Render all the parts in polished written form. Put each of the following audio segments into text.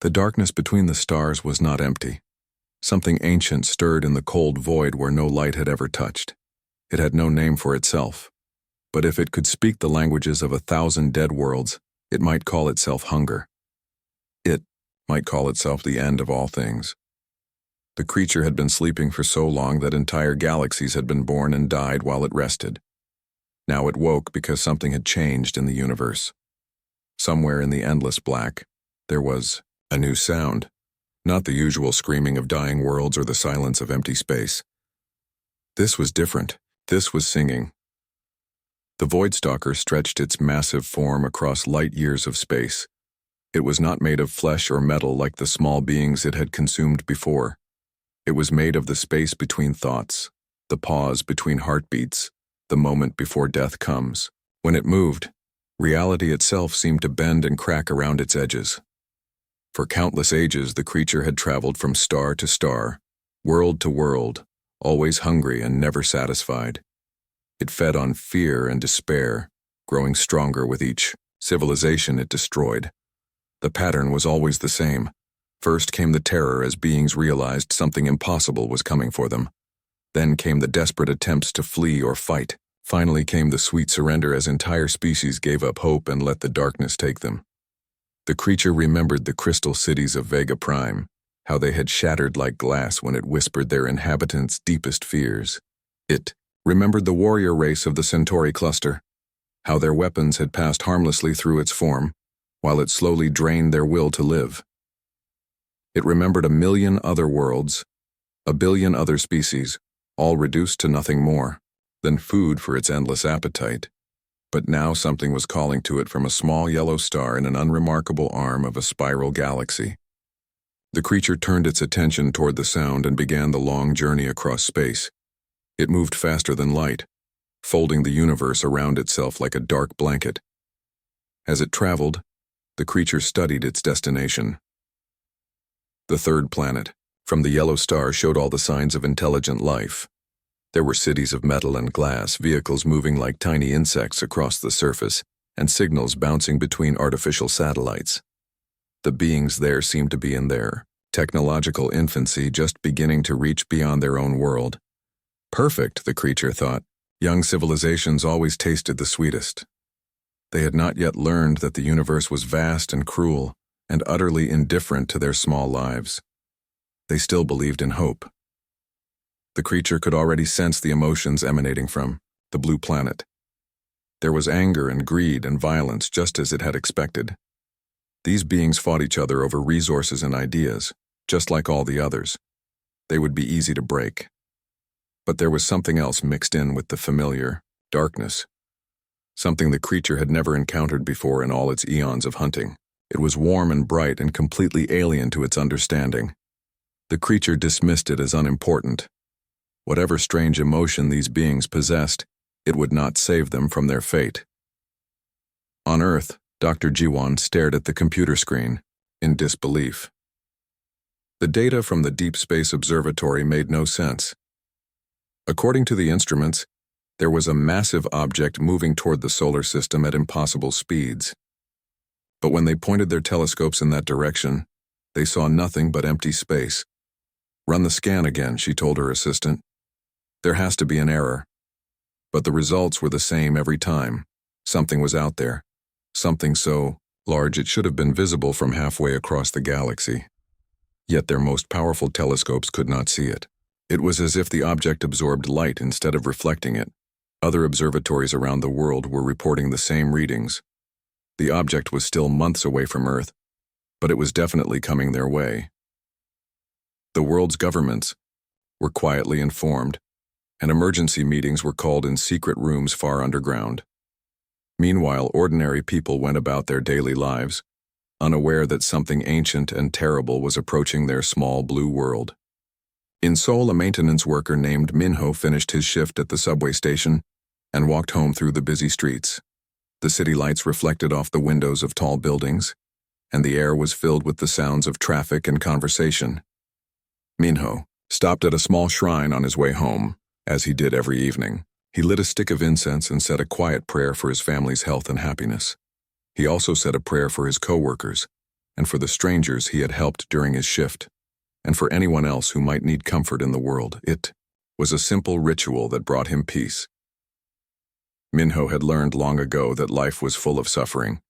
The darkness between the stars was not empty. Something ancient stirred in the cold void where no light had ever touched. It had no name for itself, but if it could speak the languages of 1,000 dead worlds, it might call itself hunger. It might call itself the end of all things. The creature had been sleeping for so long that entire galaxies had been born and died while it rested. Now it woke because something had changed in the universe. Somewhere in the endless black, there was a new sound, not the usual screaming of dying worlds or the silence of empty space. This was different. This was singing. The Voidstalker stretched its massive form across light years of space. It was not made of flesh or metal like the small beings it had consumed before. It was made of the space between thoughts, the pause between heartbeats, the moment before death comes. When it moved, reality itself seemed to bend and crack around its edges. For countless ages, the creature had traveled from star to star, world to world, always hungry and never satisfied. It fed on fear and despair, growing stronger with each civilization it destroyed. The pattern was always the same. First came the terror as beings realized something impossible was coming for them. Then came the desperate attempts to flee or fight. Finally came the sweet surrender as entire species gave up hope and let the darkness take them. The creature remembered the crystal cities of Vega Prime, how they had shattered like glass when it whispered their inhabitants' deepest fears. It remembered the warrior race of the Centauri cluster, how their weapons had passed harmlessly through its form, while it slowly drained their will to live. It remembered 1,000,000 other worlds, 1,000,000,000 other species, all reduced to nothing more than food for its endless appetite. But now something was calling to it from a small yellow star in an unremarkable arm of a spiral galaxy. The creature turned its attention toward the sound and began the long journey across space. It moved faster than light, folding the universe around itself like a dark blanket. As it traveled, the creature studied its destination. The third planet, from the yellow star, showed all the signs of intelligent life. There were cities of metal and glass, vehicles moving like tiny insects across the surface, and signals bouncing between artificial satellites. The beings there seemed to be in their technological infancy, just beginning to reach beyond their own world. Perfect, the creature thought. Young civilizations always tasted the sweetest. They had not yet learned that the universe was vast and cruel, and utterly indifferent to their small lives. They still believed in hope. The creature could already sense the emotions emanating from the blue planet. There was anger and greed and violence, just as it had expected. These beings fought each other over resources and ideas, just like all the others. They would be easy to break. But there was something else mixed in with the familiar darkness, something the creature had never encountered before in all its eons of hunting. It was warm and bright and completely alien to its understanding. The creature dismissed it as unimportant. Whatever strange emotion these beings possessed, it would not save them from their fate. On Earth, Dr. Jiwan stared at the computer screen, in disbelief. The data from the Deep Space Observatory made no sense. According to the instruments, there was a massive object moving toward the solar system at impossible speeds. But when they pointed their telescopes in that direction, they saw nothing but empty space. "Run the scan again," she told her assistant. "There has to be an error." But the results were the same every time. Something was out there. Something so large it should have been visible from halfway across the galaxy. Yet their most powerful telescopes could not see it. It was as if the object absorbed light instead of reflecting it. Other observatories around the world were reporting the same readings. The object was still months away from Earth, but it was definitely coming their way. The world's governments were quietly informed, and emergency meetings were called in secret rooms far underground. Meanwhile, ordinary people went about their daily lives, unaware that something ancient and terrible was approaching their small blue world. In Seoul, a maintenance worker named Minho finished his shift at the subway station and walked home through the busy streets. The city lights reflected off the windows of tall buildings, and the air was filled with the sounds of traffic and conversation. Minho stopped at a small shrine on his way home, as he did every evening. He lit a stick of incense and said a quiet prayer for his family's health and happiness. He also said a prayer for his co-workers, and for the strangers he had helped during his shift, and for anyone else who might need comfort in the world. It was a simple ritual that brought him peace. Minho had learned long ago that life was full of suffering,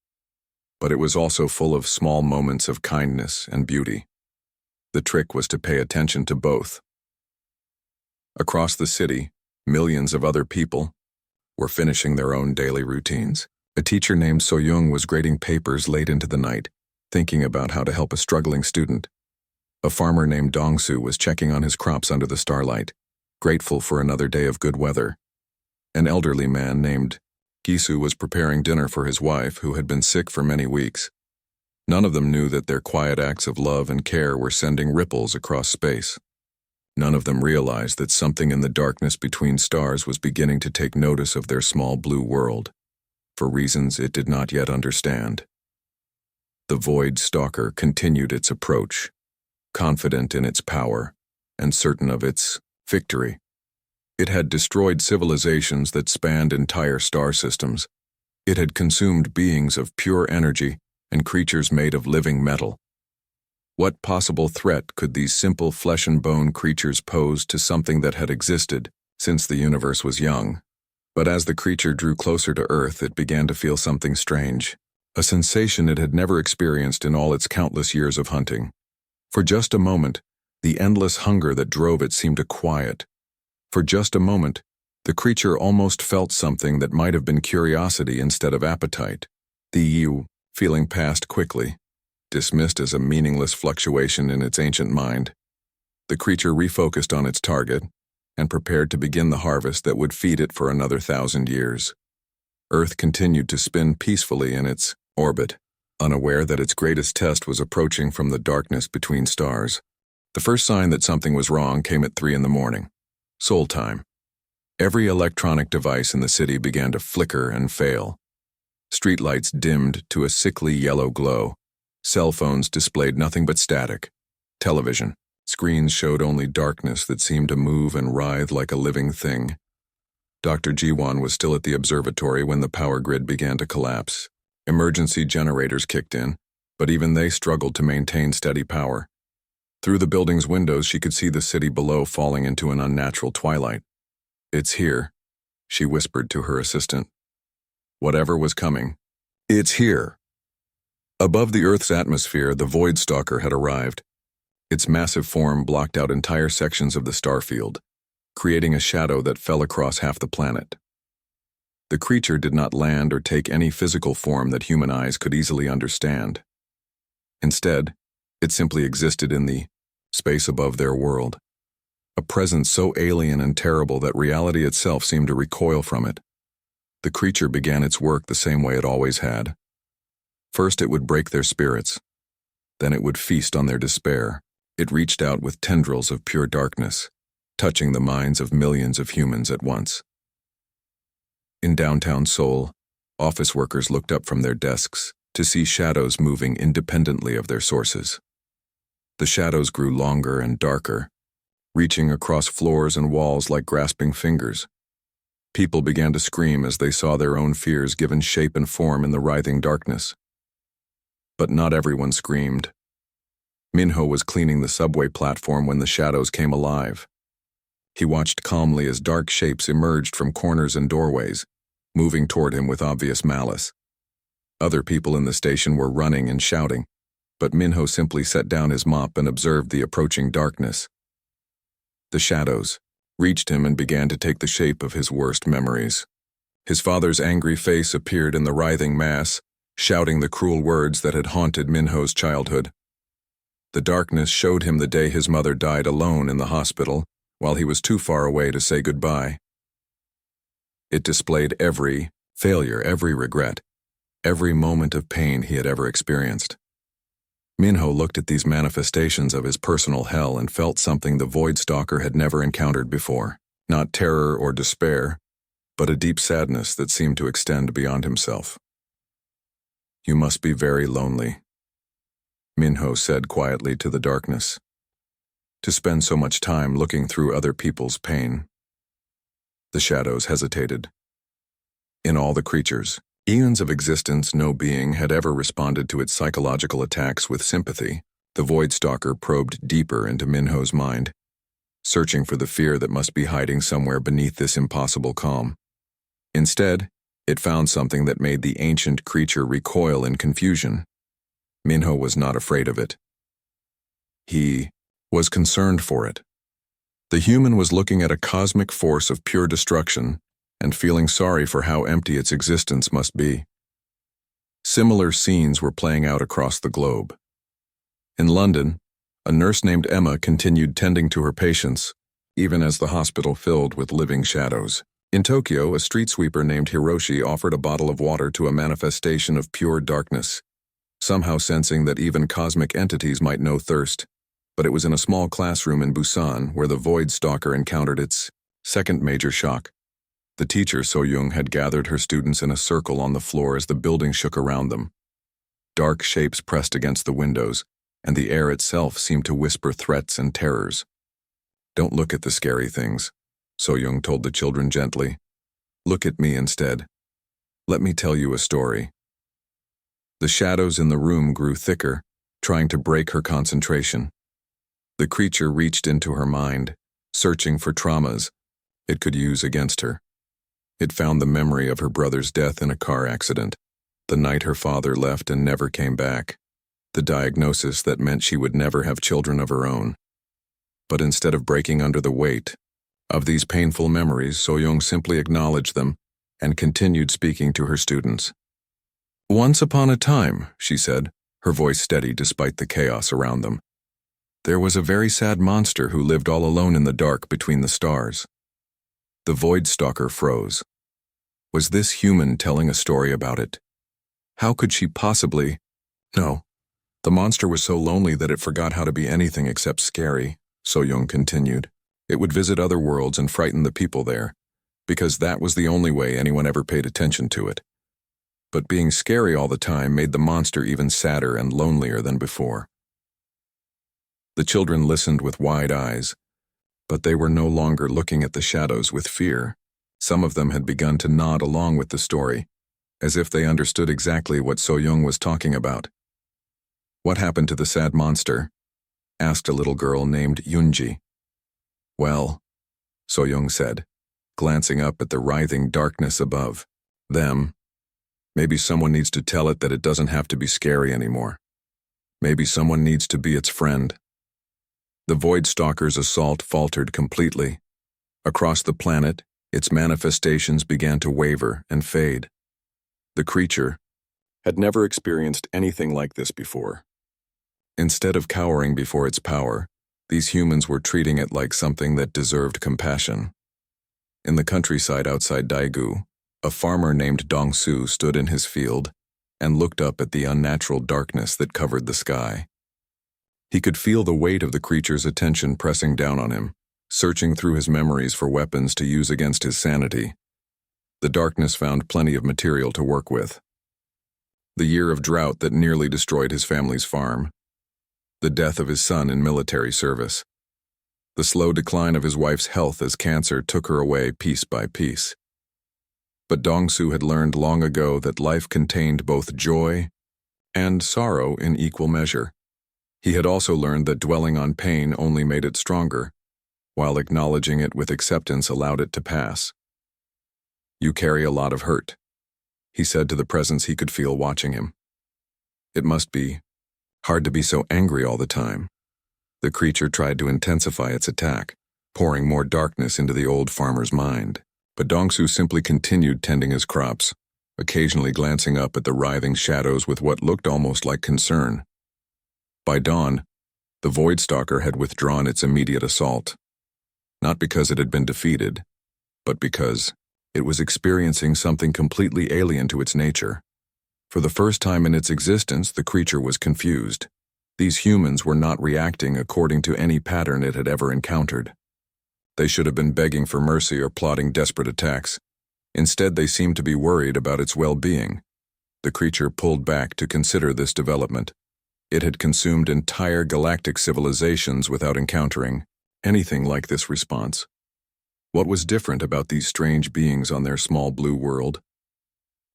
but it was also full of small moments of kindness and beauty. The trick was to pay attention to both. Across the city, millions of other people were finishing their own daily routines. A teacher named So-young was grading papers late into the night, thinking about how to help a struggling student. A farmer named Dong-soo was checking on his crops under the starlight, grateful for another day of good weather. An elderly man named Gisu was preparing dinner for his wife, who had been sick for many weeks. None of them knew that their quiet acts of love and care were sending ripples across space. None of them realized that something in the darkness between stars was beginning to take notice of their small blue world, for reasons it did not yet understand. The Void Stalker continued its approach, confident in its power and certain of its victory. It had destroyed civilizations that spanned entire star systems. It had consumed beings of pure energy and creatures made of living metal. What possible threat could these simple flesh and bone creatures pose to something that had existed since the universe was young? But as the creature drew closer to Earth, it began to feel something strange, a sensation it had never experienced in all its countless years of hunting. For just a moment, the endless hunger that drove it seemed to quiet. For just a moment, the creature almost felt something that might have been curiosity instead of appetite. The feeling passed quickly, dismissed as a meaningless fluctuation in its ancient mind. The creature refocused on its target and prepared to begin the harvest that would feed it for another 1,000 years. Earth continued to spin peacefully in its orbit, unaware that its greatest test was approaching from the darkness between stars. The first sign that something was wrong came at 3 in the morning. Soul time. Every electronic device in the city began to flicker and fail. Streetlights dimmed to a sickly yellow glow. Cell phones displayed nothing but static. Television screens showed only darkness that seemed to move and writhe like a living thing. Dr. Jiwon was still at the observatory when the power grid began to collapse. Emergency generators kicked in, but even they struggled to maintain steady power. Through the building's windows, she could see the city below falling into an unnatural twilight. "It's here," she whispered to her assistant. Whatever was coming, it's here. Above the Earth's atmosphere, the Void Stalker had arrived. Its massive form blocked out entire sections of the starfield, creating a shadow that fell across half the planet. The creature did not land or take any physical form that human eyes could easily understand. Instead, it simply existed in the space above their world, a presence so alien and terrible that reality itself seemed to recoil from it. The creature began its work the same way it always had. First it would break their spirits, then it would feast on their despair. It reached out with tendrils of pure darkness, touching the minds of millions of humans at once. In downtown Seoul, office workers looked up from their desks to see shadows moving independently of their sources. The shadows grew longer and darker, reaching across floors and walls like grasping fingers. People began to scream as they saw their own fears given shape and form in the writhing darkness. But not everyone screamed. Minho was cleaning the subway platform when the shadows came alive. He watched calmly as dark shapes emerged from corners and doorways, moving toward him with obvious malice. Other people in the station were running and shouting, but Minho simply set down his mop and observed the approaching darkness. The shadows reached him and began to take the shape of his worst memories. His father's angry face appeared in the writhing mass, shouting the cruel words that had haunted Minho's childhood. The darkness showed him the day his mother died alone in the hospital, while he was too far away to say goodbye. It displayed every failure, every regret, every moment of pain he had ever experienced. Minho looked at these manifestations of his personal hell and felt something the Void Stalker had never encountered before. Not terror or despair, but a deep sadness that seemed to extend beyond himself. "You must be very lonely," Minho said quietly to the darkness, "to spend so much time looking through other people's pain." The shadows hesitated. In all the creatures, Eons of existence, no being had ever responded to its psychological attacks with sympathy. The Void Stalker probed deeper into Minho's mind, searching for the fear that must be hiding somewhere beneath this impossible calm. Instead, it found something that made the ancient creature recoil in confusion. Minho was not afraid of it. He was concerned for it. The human was looking at a cosmic force of pure destruction and feeling sorry for how empty its existence must be. Similar scenes were playing out across the globe. In London, a nurse named Emma continued tending to her patients, even as the hospital filled with living shadows. In Tokyo, a street sweeper named Hiroshi offered a bottle of water to a manifestation of pure darkness, somehow sensing that even cosmic entities might know thirst. But it was in a small classroom in Busan where the Void Stalker encountered its second major shock. The teacher, So-young, had gathered her students in a circle on the floor as the building shook around them. Dark shapes pressed against the windows, and the air itself seemed to whisper threats and terrors. "Don't look at the scary things," So-young told the children gently. "Look at me instead. Let me tell you a story." The shadows in the room grew thicker, trying to break her concentration. The creature reached into her mind, searching for traumas it could use against her. It found the memory of her brother's death in a car accident, the night her father left and never came back, the diagnosis that meant she would never have children of her own. But instead of breaking under the weight of these painful memories, So-young simply acknowledged them and continued speaking to her students. "Once upon a time," she said, her voice steady despite the chaos around them, "there was a very sad monster who lived all alone in the dark between the stars." The Void Stalker froze. Was this human telling a story about it? How could she possibly? No. The monster was so lonely that it forgot how to be anything except scary, So-young continued. It would visit other worlds and frighten the people there, because that was the only way anyone ever paid attention to it. But being scary all the time made the monster even sadder and lonelier than before. The children listened with wide eyes, but they were no longer looking at the shadows with fear. Some of them had begun to nod along with the story, as if they understood exactly what So-young was talking about. "What happened to the sad monster?" asked a little girl named Yunji. "Well," So-young said, glancing up at the writhing darkness above them, "maybe someone needs to tell it that it doesn't have to be scary anymore. Maybe someone needs to be its friend." The Void Stalker's assault faltered completely. Across the planet, its manifestations began to waver and fade. The creature had never experienced anything like this before. Instead of cowering before its power, these humans were treating it like something that deserved compassion. In the countryside outside Daegu, a farmer named Dong-su stood in his field and looked up at the unnatural darkness that covered the sky. He could feel the weight of the creature's attention pressing down on him, searching through his memories for weapons to use against his sanity. The darkness found plenty of material to work with. The year of drought that nearly destroyed his family's farm, the death of his son in military service, the slow decline of his wife's health as cancer took her away piece by piece. But Dong-su had learned long ago that life contained both joy and sorrow in equal measure. He had also learned that dwelling on pain only made it stronger, while acknowledging it with acceptance allowed it to pass. "You carry a lot of hurt," he said to the presence he could feel watching him. "It must be hard to be so angry all the time." The creature tried to intensify its attack, pouring more darkness into the old farmer's mind. But Dong-su simply continued tending his crops, occasionally glancing up at the writhing shadows with what looked almost like concern. By dawn, the Void Stalker had withdrawn its immediate assault. Not because it had been defeated, but because it was experiencing something completely alien to its nature. For the first time in its existence, the creature was confused. These humans were not reacting according to any pattern it had ever encountered. They should have been begging for mercy or plotting desperate attacks. Instead, they seemed to be worried about its well-being. The creature pulled back to consider this development. It had consumed entire galactic civilizations without encountering anything like this response. What was different about these strange beings on their small blue world?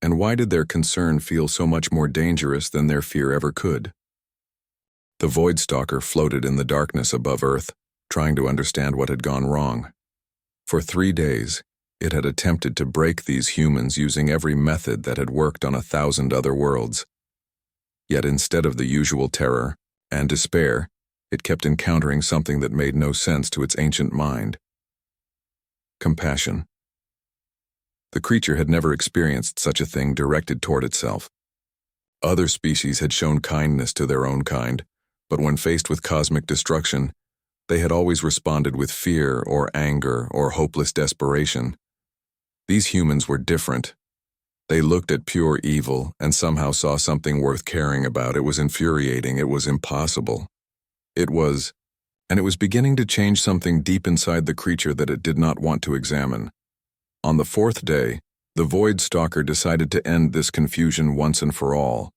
And why did their concern feel so much more dangerous than their fear ever could? The Void Stalker floated in the darkness above Earth, trying to understand what had gone wrong. For 3 days, it had attempted to break these humans using every method that had worked on 1,000 other worlds. Yet instead of the usual terror and despair, it kept encountering something that made no sense to its ancient mind. Compassion. The creature had never experienced such a thing directed toward itself. Other species had shown kindness to their own kind, but when faced with cosmic destruction, they had always responded with fear or anger or hopeless desperation. These humans were different. They looked at pure evil and somehow saw something worth caring about. It was infuriating. It was impossible. It was beginning to change something deep inside the creature that it did not want to examine. On the 4th day, the Void Stalker decided to end this confusion once and for all.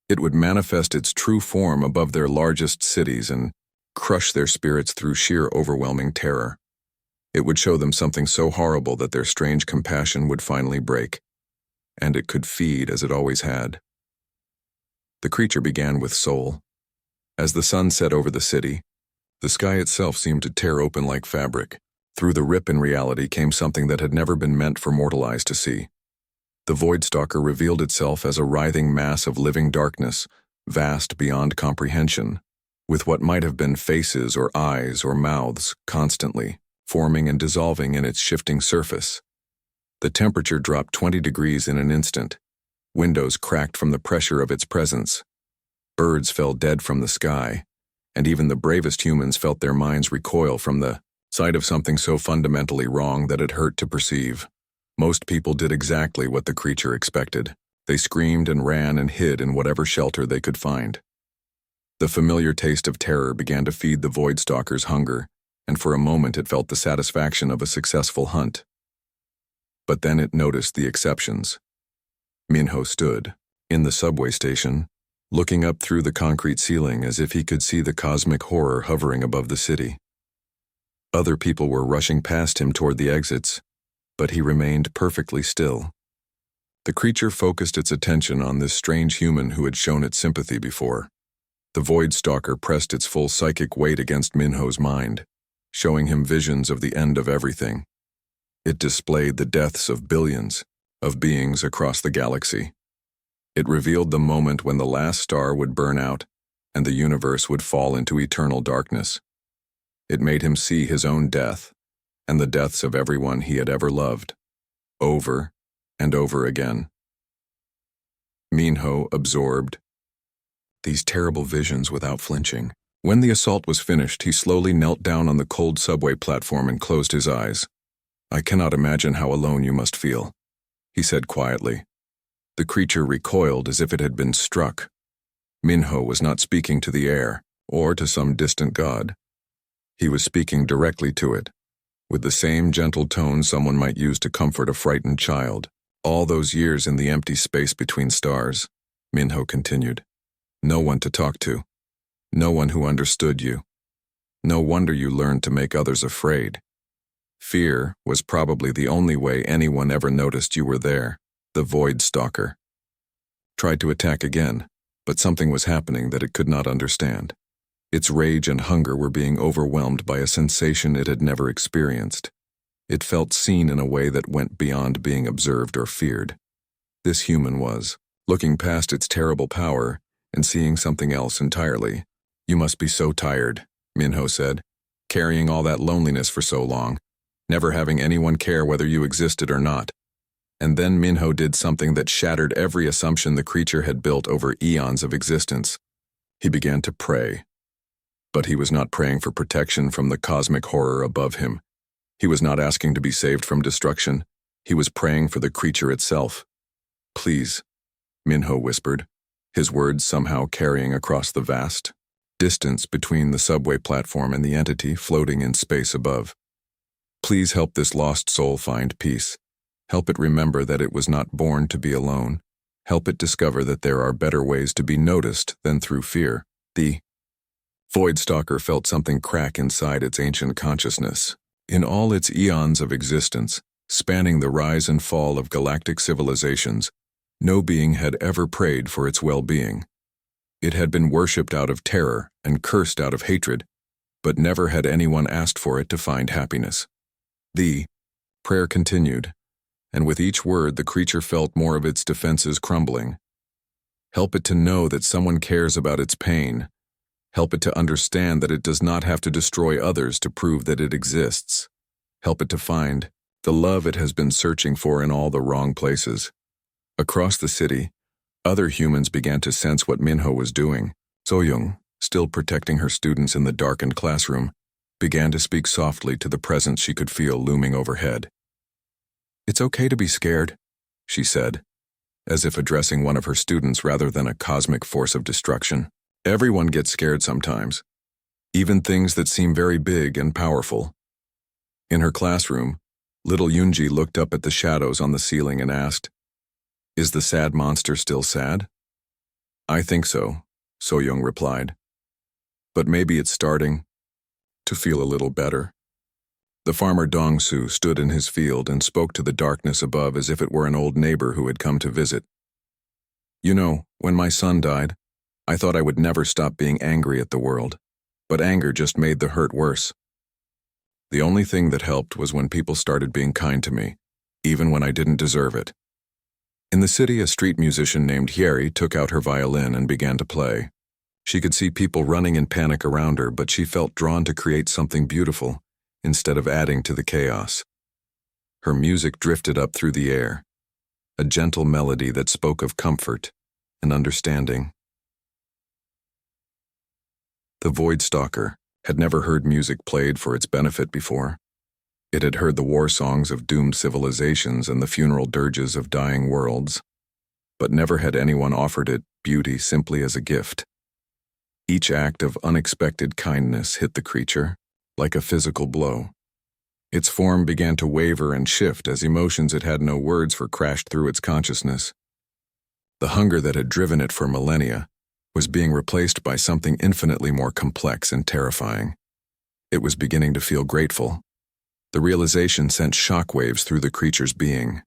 It would manifest its true form above their largest cities and crush their spirits through sheer overwhelming terror. It would show them something so horrible that their strange compassion would finally break, and it could feed as it always had. The creature began with soul. As the sun set over the city, the sky itself seemed to tear open like fabric. Through the rip in reality came something that had never been meant for mortal eyes to see. The Void Stalker revealed itself as a writhing mass of living darkness, vast beyond comprehension, with what might have been faces or eyes or mouths constantly forming and dissolving in its shifting surface. The temperature dropped 20 degrees in an instant. Windows cracked from the pressure of its presence. Birds fell dead from the sky, and even the bravest humans felt their minds recoil from the sight of something so fundamentally wrong that it hurt to perceive. Most people did exactly what the creature expected. They screamed and ran and hid in whatever shelter they could find. The familiar taste of terror began to feed the Void Stalker's hunger, and for a moment it felt the satisfaction of a successful hunt. But then it noticed the exceptions. Minho stood in the subway station, looking up through the concrete ceiling as if he could see the cosmic horror hovering above the city. Other people were rushing past him toward the exits, but he remained perfectly still. The creature focused its attention on this strange human who had shown it sympathy before. The Void Stalker pressed its full psychic weight against Minho's mind, showing him visions of the end of everything. It displayed the deaths of billions of beings across the galaxy. It revealed the moment when the last star would burn out and the universe would fall into eternal darkness. It made him see his own death and the deaths of everyone he had ever loved, over and over again. Minho absorbed these terrible visions without flinching. When the assault was finished, he slowly knelt down on the cold subway platform and closed his eyes. "I cannot imagine how alone you must feel," he said quietly. The creature recoiled as if it had been struck. Minho was not speaking to the air or to some distant god. He was speaking directly to it, with the same gentle tone someone might use to comfort a frightened child. "All those years in the empty space between stars," Minho continued. "No one to talk to. No one who understood you. No wonder you learned to make others afraid. Fear was probably the only way anyone ever noticed you were there." The Void Stalker tried to attack again, but something was happening that it could not understand. Its rage and hunger were being overwhelmed by a sensation it had never experienced. It felt seen in a way that went beyond being observed or feared. This human was looking past its terrible power and seeing something else entirely. "You must be so tired," Minho said, "carrying all that loneliness for so long, never having anyone care whether you existed or not." And then Minho did something that shattered every assumption the creature had built over eons of existence. He began to pray. But he was not praying for protection from the cosmic horror above him. He was not asking to be saved from destruction. He was praying for the creature itself. "Please," Minho whispered, his words somehow carrying across the vast distance between the subway platform and the entity floating in space above. "Please help this lost soul find peace. Help it remember that it was not born to be alone. Help it discover that there are better ways to be noticed than through fear." The Void Stalker felt something crack inside its ancient consciousness. In all its eons of existence, spanning the rise and fall of galactic civilizations, No being had ever prayed for its well-being. It had been worshipped out of terror and cursed out of hatred, but never had anyone asked for it to find happiness. The prayer continued, and with each word the creature felt more of its defenses crumbling. Help it to know that someone cares about its pain. Help it to understand that it does not have to destroy others to prove that it exists. Help it to find the love it has been searching for in all the wrong places. Across the city, other humans began to sense what Minho was doing. So-young, still protecting her students in the darkened classroom, began to speak softly to the presence she could feel looming overhead. "It's okay to be scared," she said, as if addressing one of her students rather than a cosmic force of destruction. "Everyone gets scared sometimes, even things that seem very big and powerful." In her classroom, little Yunji looked up at the shadows on the ceiling and asked, "Is the sad monster still sad?" "I think so," So-young replied. "But maybe it's starting to feel a little better." The farmer Dong-su stood in his field and spoke to the darkness above as if it were an old neighbor who had come to visit. "You know, when my son died, I thought I would never stop being angry at the world, but anger just made the hurt worse. The only thing that helped was when people started being kind to me, even when I didn't deserve it." In the city, a street musician named Hyeri took out her violin and began to play. She could see people running in panic around her, but she felt drawn to create something beautiful instead of adding to the chaos. Her music drifted up through the air, a gentle melody that spoke of comfort and understanding. The Void Stalker had never heard music played for its benefit before. It had heard the war songs of doomed civilizations and the funeral dirges of dying worlds, but never had anyone offered it beauty simply as a gift. Each act of unexpected kindness hit the creature like a physical blow. Its form began to waver and shift as emotions it had no words for crashed through its consciousness. The hunger that had driven it for millennia was being replaced by something infinitely more complex and terrifying. It was beginning to feel grateful. The realization sent shockwaves through the creature's being.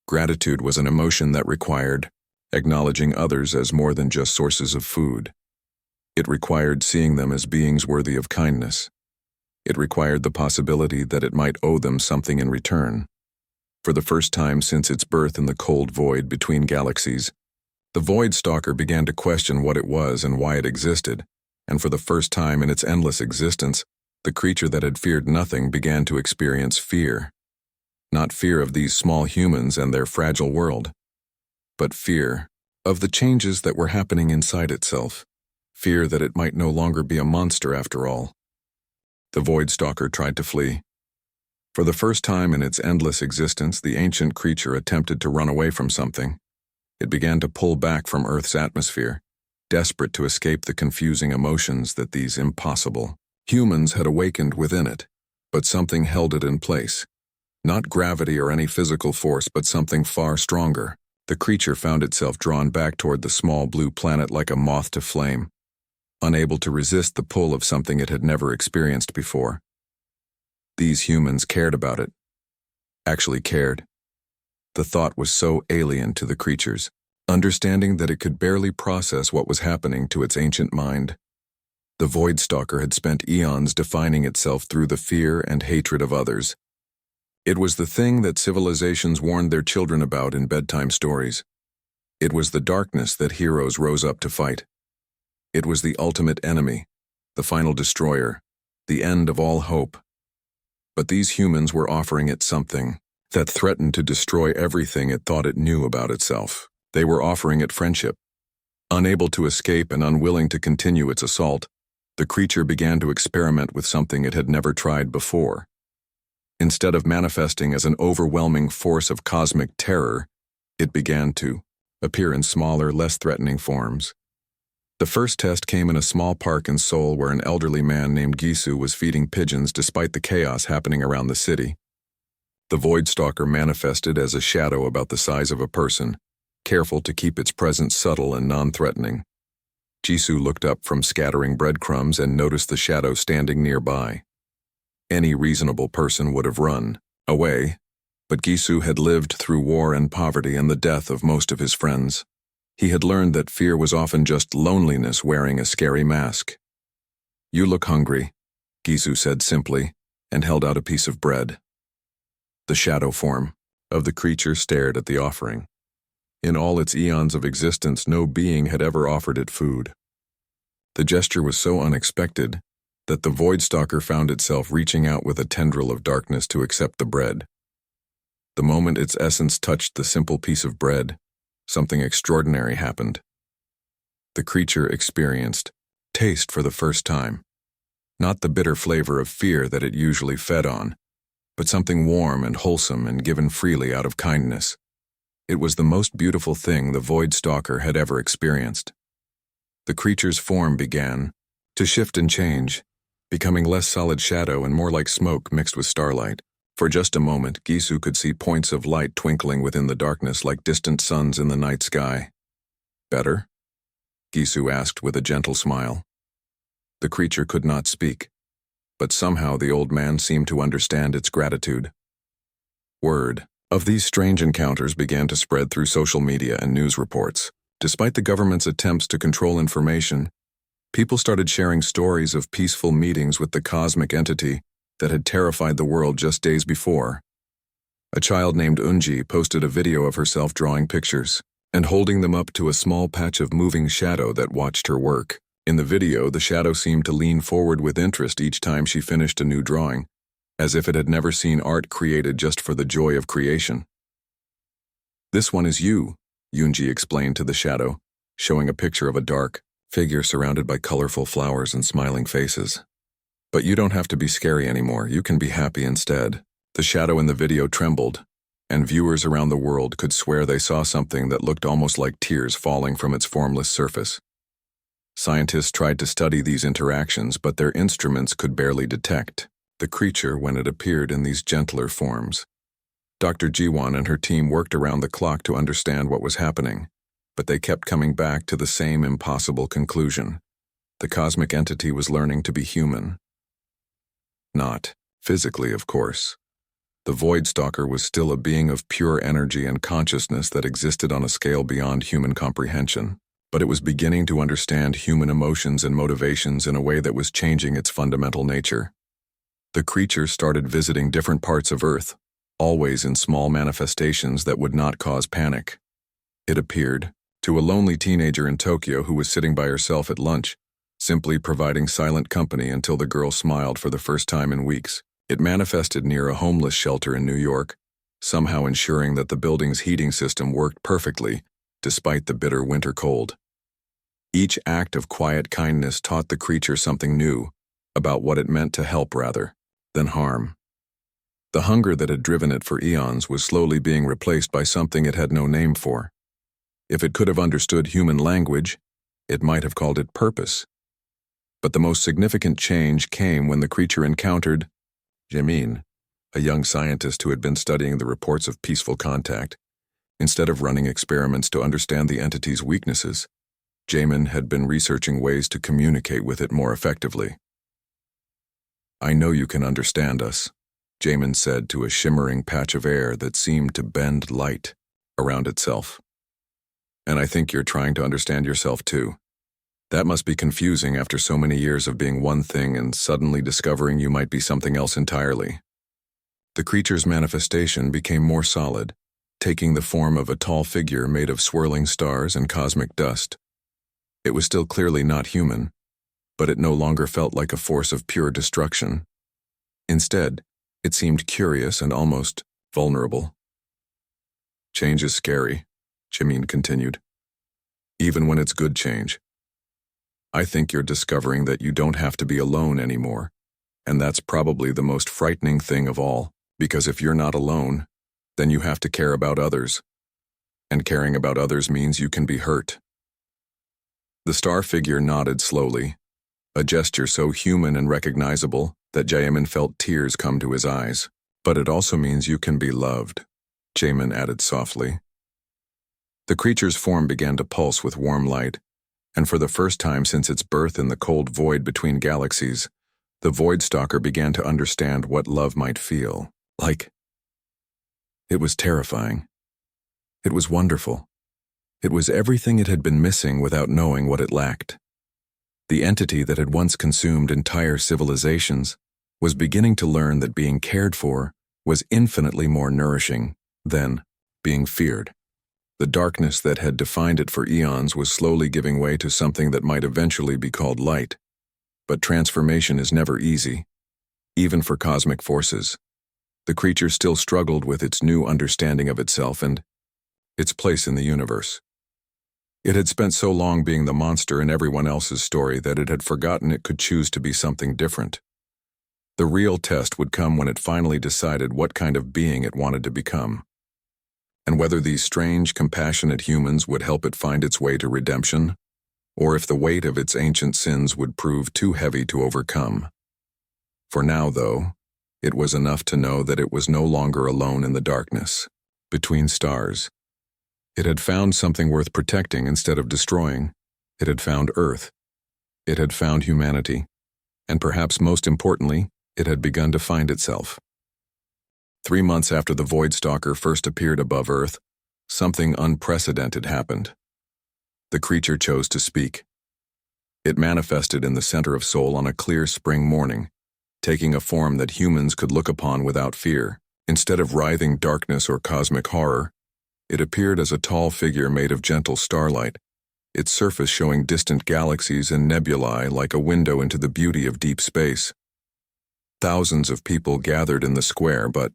Gratitude was an emotion that required acknowledging others as more than just sources of food. It required seeing them as beings worthy of kindness. It required the possibility that it might owe them something in return. For the first time since its birth in the cold void between galaxies, the Void Stalker began to question what it was and why it existed, and for the first time in its endless existence, the creature that had feared nothing began to experience fear. Not fear of these small humans and their fragile world, but fear of the changes that were happening inside itself. Fear that it might no longer be a monster after all. The Void Stalker tried to flee. For the first time in its endless existence, the ancient creature attempted to run away from something. It began to pull back from Earth's atmosphere, desperate to escape the confusing emotions that these impossible humans had awakened within it. But something held it in place. Not gravity or any physical force, but something far stronger. The creature found itself drawn back toward the small blue planet like a moth to flame, unable to resist the pull of something it had never experienced before. These humans cared about it. Actually cared. The thought was so alien to the creatures, understanding that it could barely process what was happening to its ancient mind. The Void Stalker had spent eons defining itself through the fear and hatred of others. It was the thing that civilizations warned their children about in bedtime stories. It was the darkness that heroes rose up to fight. It was the ultimate enemy, the final destroyer, the end of all hope. But these humans were offering it something that threatened to destroy everything it thought it knew about itself. They were offering it friendship. Unable to escape and unwilling to continue its assault, the creature began to experiment with something it had never tried before. Instead of manifesting as an overwhelming force of cosmic terror, it began to appear in smaller, less threatening forms. The first test came in a small park in Seoul where an elderly man named Gisu was feeding pigeons despite the chaos happening around the city. The Void Stalker manifested as a shadow about the size of a person, careful to keep its presence subtle and non-threatening. Jisoo looked up from scattering breadcrumbs and noticed the shadow standing nearby. Any reasonable person would have run away, But Gisu had lived through war and poverty and the death of most of his friends. He had learned that fear was often just loneliness wearing a scary mask. "You look hungry," Gisu said simply, and held out a piece of bread. The shadow form of the creature stared at the offering. In all its eons of existence, no being had ever offered it food. The gesture was so unexpected that the Voidstalker found itself reaching out with a tendril of darkness to accept the bread. The moment its essence touched the simple piece of bread, something extraordinary happened. The creature experienced taste for the first time. Not the bitter flavor of fear that it usually fed on, but something warm and wholesome and given freely out of kindness. It was the most beautiful thing the Voidstalker had ever experienced. The creature's form began to shift and change, becoming less solid shadow and more like smoke mixed with starlight. For just a moment, Gisu could see points of light twinkling within the darkness like distant suns in the night sky. "Better?" Gisu asked with a gentle smile. The creature could not speak, but somehow the old man seemed to understand its gratitude. Word of these strange encounters began to spread through social media and news reports. Despite the government's attempts to control information, people started sharing stories of peaceful meetings with the cosmic entity that had terrified the world just days before. A child named Unji posted a video of herself drawing pictures and holding them up to a small patch of moving shadow that watched her work. In the video, the shadow seemed to lean forward with interest each time she finished a new drawing, as if it had never seen art created just for the joy of creation. "This one is you," Unji explained to the shadow, showing a picture of a dark figure surrounded by colorful flowers and smiling faces. "But you don't have to be scary anymore, you can be happy instead." The shadow in the video trembled, and viewers around the world could swear they saw something that looked almost like tears falling from its formless surface. Scientists tried to study these interactions, but their instruments could barely detect the creature when it appeared in these gentler forms. Dr. Jiwan and her team worked around the clock to understand what was happening, but they kept coming back to the same impossible conclusion. The cosmic entity was learning to be human. Not physically, of course. The Voidstalker was still a being of pure energy and consciousness that existed on a scale beyond human comprehension, but it was beginning to understand human emotions and motivations in a way that was changing its fundamental nature. The creature started visiting different parts of Earth, always in small manifestations that would not cause panic. It appeared to a lonely teenager in Tokyo who was sitting by herself at lunch, simply providing silent company until the girl smiled for the first time in weeks. It manifested near a homeless shelter in New York, somehow ensuring that the building's heating system worked perfectly, despite the bitter winter cold. Each act of quiet kindness taught the creature something new, about what it meant to help rather than harm. The hunger that had driven it for eons was slowly being replaced by something it had no name for. If it could have understood human language, it might have called it purpose. But the most significant change came when the creature encountered Jamin, a young scientist who had been studying the reports of peaceful contact. Instead of running experiments to understand the entity's weaknesses, Jamin had been researching ways to communicate with it more effectively. "I know you can understand us," Jamin said to a shimmering patch of air that seemed to bend light around itself. "And I think you're trying to understand yourself too. That must be confusing after so many years of being one thing and suddenly discovering you might be something else entirely." The creature's manifestation became more solid, taking the form of a tall figure made of swirling stars and cosmic dust. It was still clearly not human, but it no longer felt like a force of pure destruction. Instead, it seemed curious and almost vulnerable. "Change is scary," Jamin continued. "Even when it's good change. I think you're discovering that you don't have to be alone anymore, and that's probably the most frightening thing of all, because if you're not alone, then you have to care about others, and caring about others means you can be hurt." The star figure nodded slowly, a gesture so human and recognizable that Jamin felt tears come to his eyes. "But it also means you can be loved," Jamin added softly. The creature's form began to pulse with warm light, and for the first time since its birth in the cold void between galaxies, the Voidstalker began to understand what love might feel like. It was terrifying. It was wonderful. It was everything it had been missing without knowing what it lacked. The entity that had once consumed entire civilizations was beginning to learn that being cared for was infinitely more nourishing than being feared. The darkness that had defined it for eons was slowly giving way to something that might eventually be called light. But transformation is never easy, even for cosmic forces. The creature still struggled with its new understanding of itself and its place in the universe. It had spent so long being the monster in everyone else's story that it had forgotten it could choose to be something different. The real test would come when it finally decided what kind of being it wanted to become, and whether these strange, compassionate humans would help it find its way to redemption, or if the weight of its ancient sins would prove too heavy to overcome. For now, though, it was enough to know that it was no longer alone in the darkness, between stars. It had found something worth protecting instead of destroying. It had found Earth. It had found humanity. And perhaps most importantly, it had begun to find itself. 3 months after the Void Stalker first appeared above Earth, something unprecedented happened. The creature chose to speak. It manifested in the center of Seoul on a clear spring morning, taking a form that humans could look upon without fear. Instead of writhing darkness or cosmic horror, it appeared as a tall figure made of gentle starlight, its surface showing distant galaxies and nebulae like a window into the beauty of deep space. Thousands of people gathered in the square, but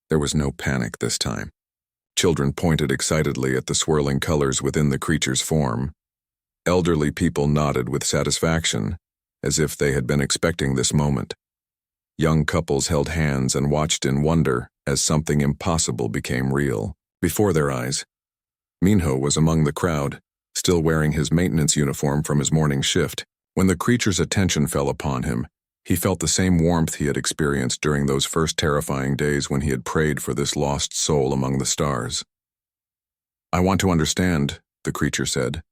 there was no panic this time. Children pointed excitedly at the swirling colors within the creature's form. Elderly people nodded with satisfaction, as if they had been expecting this moment. Young couples held hands and watched in wonder as something impossible became real before their eyes. Minho was among the crowd, still wearing his maintenance uniform from his morning shift. When the creature's attention fell upon him, he felt the same warmth he had experienced during those first terrifying days when he had prayed for this lost soul among the stars. "I want to understand," the creature said,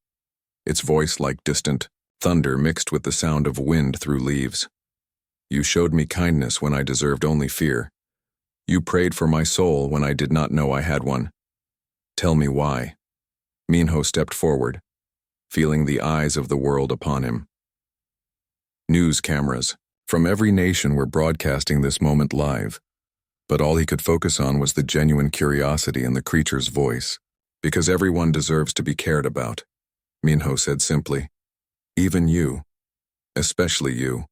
its voice like distant thunder mixed with the sound of wind through leaves. "You showed me kindness when I deserved only fear. You prayed for my soul when I did not know I had one. Tell me why." Minho stepped forward, feeling the eyes of the world upon him. News cameras from every nation were broadcasting this moment live, but all he could focus on was the genuine curiosity in the creature's voice. "Because everyone deserves to be cared about," Minho said simply. "Even you. Especially you.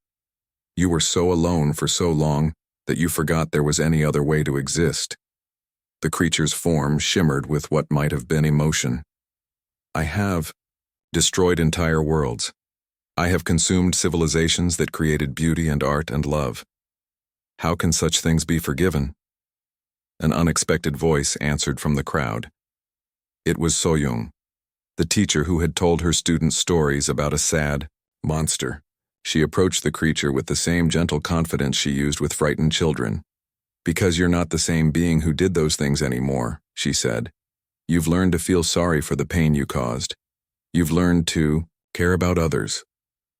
You were so alone for so long that you forgot there was any other way to exist." The creature's form shimmered with what might have been emotion. "I have destroyed entire worlds. I have consumed civilizations that created beauty and art and love. How can such things be forgiven?" An unexpected voice answered from the crowd. It was Soyoung, the teacher who had told her students stories about a sad monster. She approached the creature with the same gentle confidence she used with frightened children. "Because you're not the same being who did those things anymore," she said. "You've learned to feel sorry for the pain you caused. You've learned to care about others.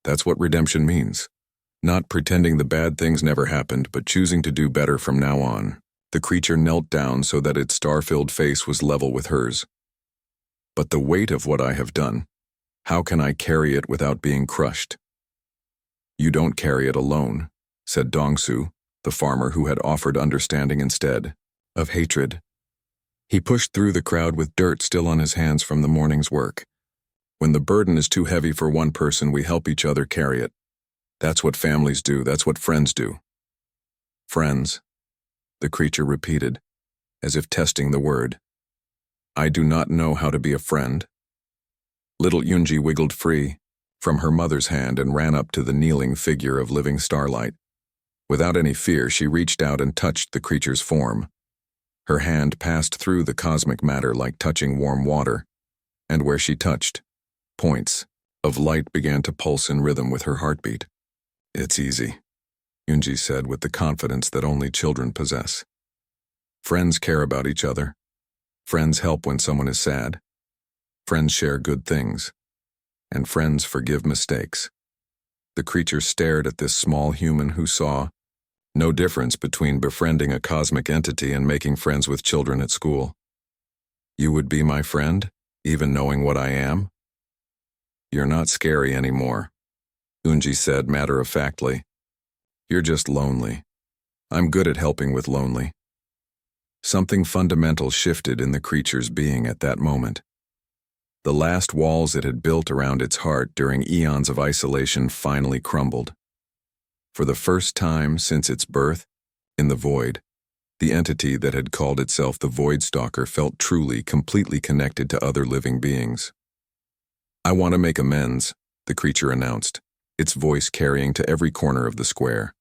That's what redemption means. Not pretending the bad things never happened, but choosing to do better from now on." The creature knelt down so that its star-filled face was level with hers. "But the weight of what I have done, how can I carry it without being crushed?" "You don't carry it alone," said Dongsu, the farmer who had offered understanding instead of hatred. He pushed through the crowd with dirt still on his hands from the morning's work. "When the burden is too heavy for one person, we help each other carry it. That's what families do, that's what friends do." "Friends," the creature repeated, as if testing the word. "I do not know how to be a friend." Little Yunji wiggled free from her mother's hand and ran up to the kneeling figure of living starlight. Without any fear, she reached out and touched the creature's form. Her hand passed through the cosmic matter like touching warm water, and where she touched, points of light began to pulse in rhythm with her heartbeat. "It's easy," Yunji said with the confidence that only children possess. "Friends care about each other. Friends help when someone is sad. Friends share good things. And friends forgive mistakes." The creature stared at this small human who saw No difference between befriending a cosmic entity and making friends with children at school. You would be my friend, even knowing what I am? You're not scary anymore, Unji said matter-of-factly. You're just lonely. I'm good at helping with lonely. Something fundamental shifted in the creature's being at that moment. The last walls it had built around its heart during eons of isolation finally crumbled. For the first time since its birth, in the void, the entity that had called itself the Void Stalker felt truly, completely connected to other living beings. I want to make amends, the creature announced, its voice carrying to every corner of the square.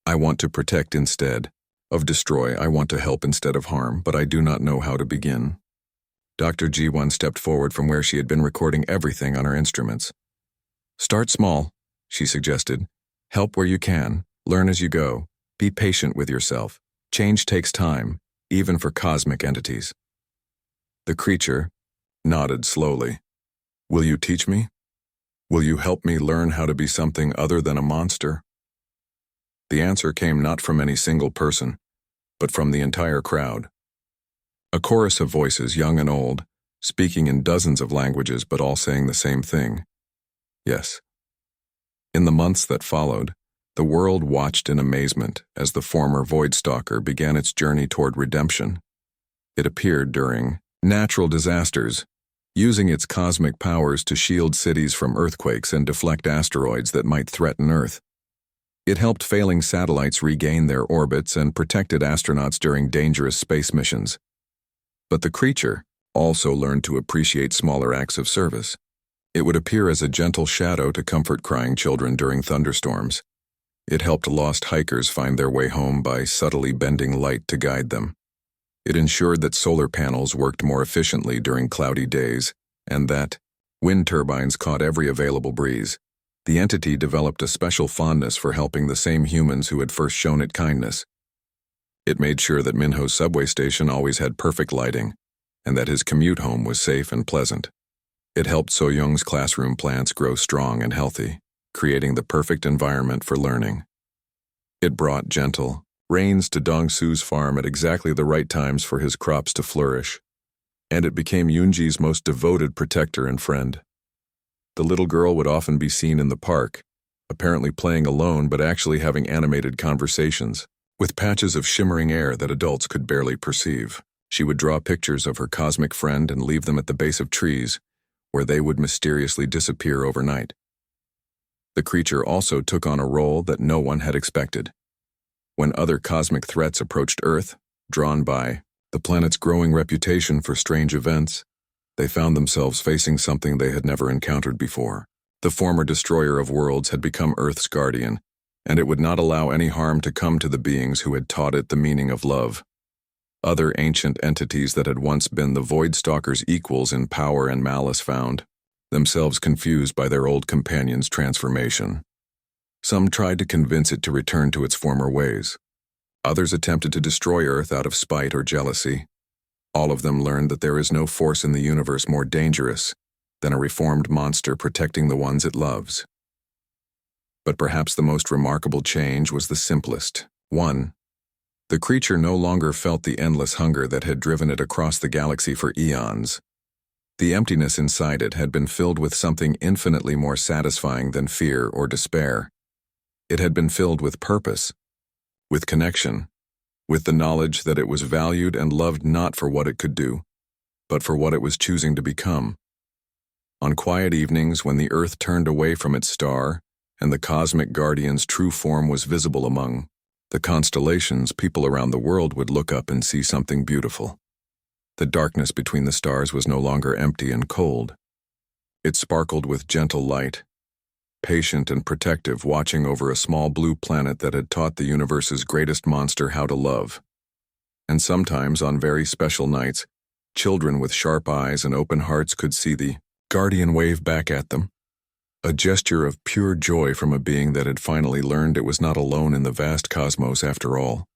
I want to protect instead of destroy. I want to help instead of harm, but I do not know how to begin. Dr. G1 stepped forward from where she had been recording everything on her instruments. Start small, she suggested. Help where you can, learn as you go, be patient with yourself. Change takes time, even for cosmic entities. The creature nodded slowly. Will you teach me? Will you help me learn how to be something other than a monster? The answer came not from any single person, but from the entire crowd. A chorus of voices, young and old, speaking in dozens of languages but all saying the same thing. Yes. In the months that followed, the world watched in amazement as the former Void Stalker began its journey toward redemption. It appeared during natural disasters, using its cosmic powers to shield cities from earthquakes and deflect asteroids that might threaten Earth. It helped failing satellites regain their orbits and protected astronauts during dangerous space missions. But the creature also learned to appreciate smaller acts of service. It would appear as a gentle shadow to comfort crying children during thunderstorms. It helped lost hikers find their way home by subtly bending light to guide them. It ensured that solar panels worked more efficiently during cloudy days, and that wind turbines caught every available breeze. The entity developed a special fondness for helping the same humans who had first shown it kindness. It made sure that Minho's subway station always had perfect lighting, and that his commute home was safe and pleasant. It helped So-young's classroom plants grow strong and healthy, creating the perfect environment for learning. It brought gentle rains to Dong-su's farm at exactly the right times for his crops to flourish, and it became Yoonji's most devoted protector and friend. The little girl would often be seen in the park, apparently playing alone but actually having animated conversations, with patches of shimmering air that adults could barely perceive. She would draw pictures of her cosmic friend and leave them at the base of trees, where they would mysteriously disappear overnight. The creature also took on a role that no one had expected. When other cosmic threats approached Earth, drawn by the planet's growing reputation for strange events, they found themselves facing something they had never encountered before. The former destroyer of worlds had become Earth's guardian, and it would not allow any harm to come to the beings who had taught it the meaning of love. Other ancient entities that had once been the Void Stalker's equals in power and malice found themselves confused by their old companion's transformation. Some tried to convince it to return to its former ways. Others attempted to destroy Earth out of spite or jealousy. All of them learned that there is no force in the universe more dangerous than a reformed monster protecting the ones it loves. But perhaps the most remarkable change was the simplest. 1. The creature no longer felt the endless hunger that had driven it across the galaxy for eons. The emptiness inside it had been filled with something infinitely more satisfying than fear or despair. It had been filled with purpose, with connection, with the knowledge that it was valued and loved not for what it could do, but for what it was choosing to become. On quiet evenings when the Earth turned away from its star and the cosmic guardian's true form was visible among the constellations, people around the world would look up and see something beautiful. The darkness between the stars was no longer empty and cold. It sparkled with gentle light, patient and protective, watching over a small blue planet that had taught the universe's greatest monster how to love. And sometimes, on very special nights, children with sharp eyes and open hearts could see the guardian wave back at them, a gesture of pure joy from a being that had finally learned it was not alone in the vast cosmos after all.